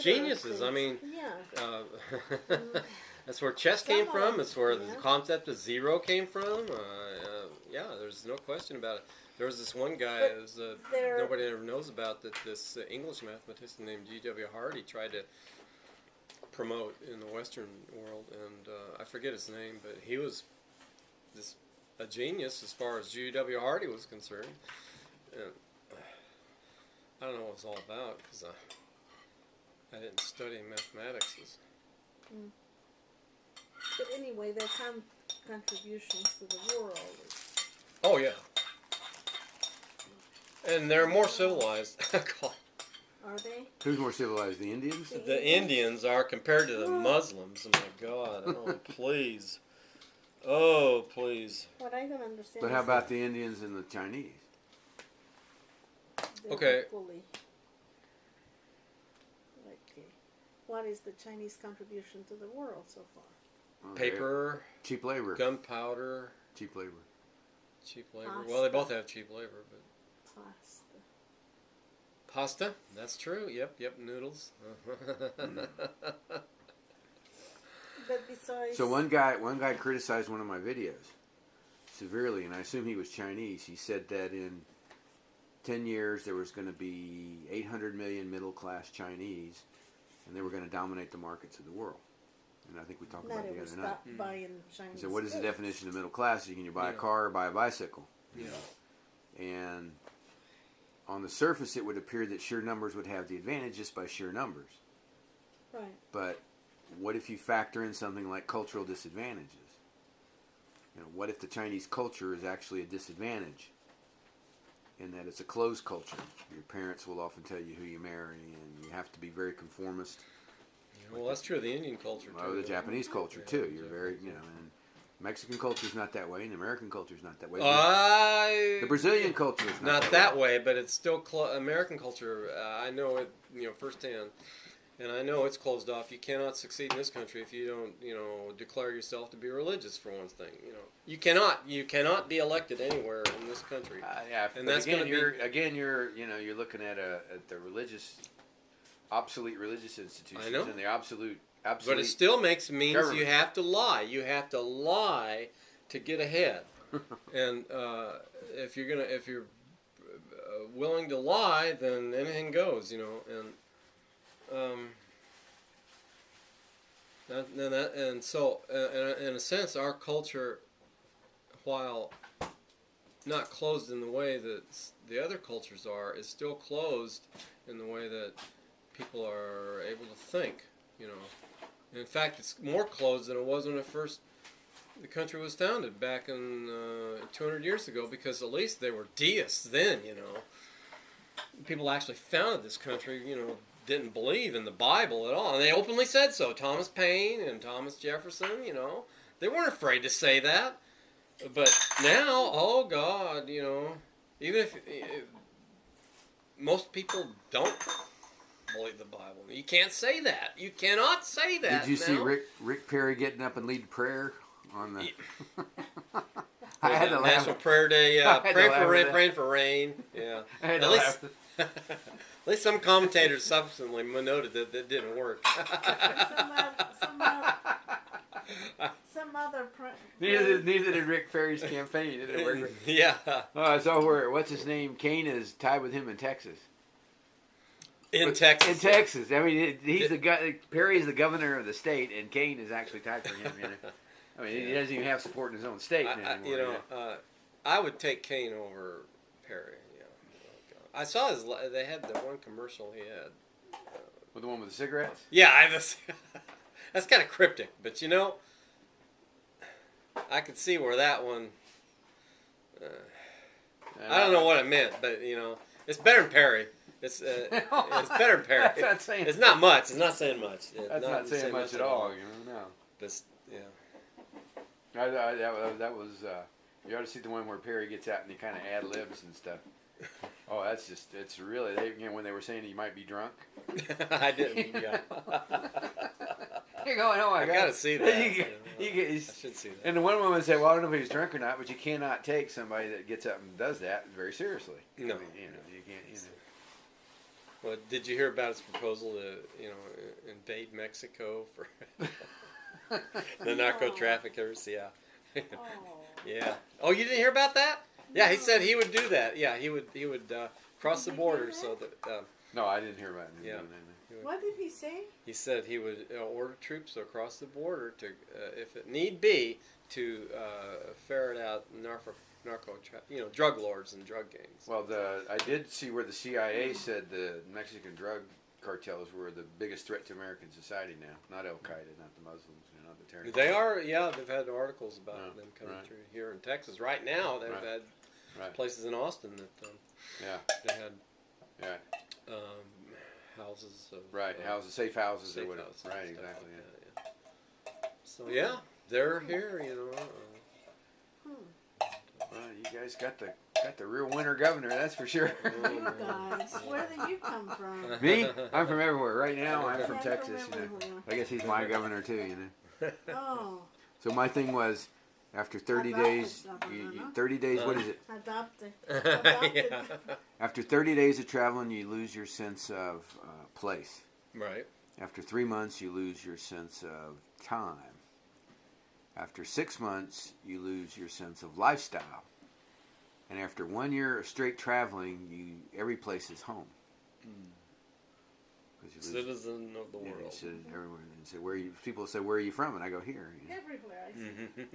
geniuses. I mean, that's where chess came from. It's where the concept of zero came from. Yeah, there's no question about it. There was this one guy nobody ever knows about, that this English mathematician named G.W. Hardy tried to promote in the Western world, and I forget his name, but he was a genius as far as G.W. Hardy was concerned. And I don't know what it's all about, because I didn't study mathematics. But anyway, their contributions to the world. Oh, yeah. And they're more civilized. Are they? Who's more civilized, the Indians? The Indians are compared to the Muslims. Oh, my God. Oh, please. Oh, please. What I don't understand. But how about the Indians and the Chinese? Okay. Equally. What is the Chinese contribution to the world so far? Paper. Cheap labor. Gunpowder. Cheap labor. Cheap labor. Well, they both have cheap labor, but. Pasta. That's true. Yep. Noodles. But besides. So one guy criticized one of my videos severely, and I assume he was Chinese. He said that in 10 years there was going to be 800 million middle-class Chinese, and they were going to dominate the markets of the world. And I think we talked about it the other night. Buying Chinese. So what is the definition of middle class? You can buy a car or buy a bicycle. Yeah. And on the surface, it would appear that sheer numbers would have the advantage just by sheer numbers. Right. But what if you factor in something like cultural disadvantages? What if the Chinese culture is actually a disadvantage in that it's a closed culture? Your parents will often tell you who you marry, and you have to be very conformist. Well, that's true of the Indian culture, too. Oh, the Japanese culture, too. You're very, and Mexican culture is not that way, and American culture is not that way. The Brazilian culture is not that way, but it's still American culture. I know it, firsthand, and I know it's closed off. You cannot succeed in this country if you don't, declare yourself to be religious. For one thing, you cannot be elected anywhere in this country. Yeah, and that's going to be you're looking at the religious, obsolete religious institutions. I know. And the absolute. But it still means government. you have to lie. You have to lie to get ahead. And if you're willing to lie, then anything goes, And so, in a sense, our culture, while not closed in the way that the other cultures are, is still closed in the way that people are able to think. In fact, it's more closed than it was when the country was founded back in 200 years ago, because at least they were deists then, People actually founded this country, didn't believe in the Bible at all, and they openly said so. Thomas Paine and Thomas Jefferson, they weren't afraid to say that. But now, oh God, even if most people don't believe the Bible. You can't say that. You cannot say that. Did you see Rick Perry getting up and lead prayer on the? I had to laugh. National Prayer Day. Praying for rain. Yeah. At least some commentators subsequently noted that didn't work. Some other. Neither did Rick Perry's campaign. Did it work? Yeah. So what's his name? Kane is tied with him in Texas. In Texas. I mean, he's the guy. Perry's the governor of the state, and Kane is actually tied for him. I mean, he doesn't even have support in his own state anymore. I would take Kane over Perry. I saw they had the one commercial he had. With the one with the cigarettes? Yeah, that's kind of cryptic, but I could see where that one. I don't know what it meant, but it's better than Perry. It's better than Perry. That's not saying. It's not much. It's not saying much. That's not saying much at all. No. But yeah. That was. You ought to see the one where Perry gets out and he kind of ad libs and stuff. Oh, it's really. When they were saying he might be drunk. I didn't. Yeah. You're going, oh my God. I gotta see that. I should see that. And the one woman said, "Well, I don't know if he's drunk or not, but you cannot take somebody that gets up and does that very seriously. No, you can't. Well, did you hear about his proposal to, invade Mexico for the narco traffickers? Yeah. Oh. Yeah. Oh, you didn't hear about that? Yeah, he No. said he would do that. Yeah, he would cross the Did he do border that? so that No, I didn't hear about him Yeah. doing anything. What did he say? he said he would order troops across the border to, if it need be, to ferret out drug lords and drug gangs. Well, I did see where the CIA said the Mexican drug cartels were the biggest threat to American society now. Not Al Qaeda, not the Muslims, not the terrorists. They are, yeah. They've had articles about Oh, them coming right. through here in Texas. Right now, they've Right. had places in Austin that Yeah. they had Yeah. houses of Right. Houses, safe houses, safe or whatever. houses and Right. stuff Exactly. like Yeah. that, yeah. So yeah, they're here. Well, you guys got the real winter governor, that's for sure. You guys, where did you come from? Me? I'm from everywhere. Right now, I'm from Yeah, Texas. from everywhere. I guess he's my governor too. Oh, So my thing was, after 30 Adopted days, someone, huh? 30 days. What is it? adopted. Yeah. After 30 days of traveling, you lose your sense of place. Right. After 3 months, you lose your sense of time. After 6 months, you lose your sense of lifestyle. And after 1 year of straight traveling, every place is home. 'Cause you lose- Citizen of the yeah, world. you said everywhere. And say, people say, "Where are you from?" And I go, "Here." Everywhere, I see.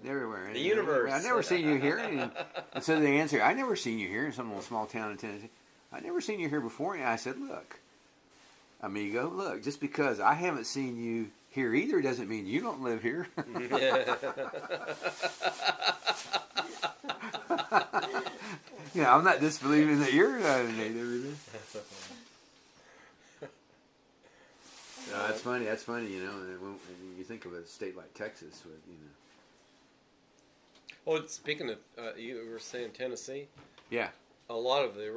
Everywhere. The universe. I've never seen you here. And so they answer, "I never seen you here in some little small town in Tennessee. I never seen you here before." And I said, "Look, amigo, look. Just because I haven't seen you here either doesn't mean you don't live here." Yeah, I'm not disbelieving that you're not a native. No, that's funny. That's funny. When you think of a state like Texas, with Oh, speaking of, you were saying Tennessee. Yeah. A lot of the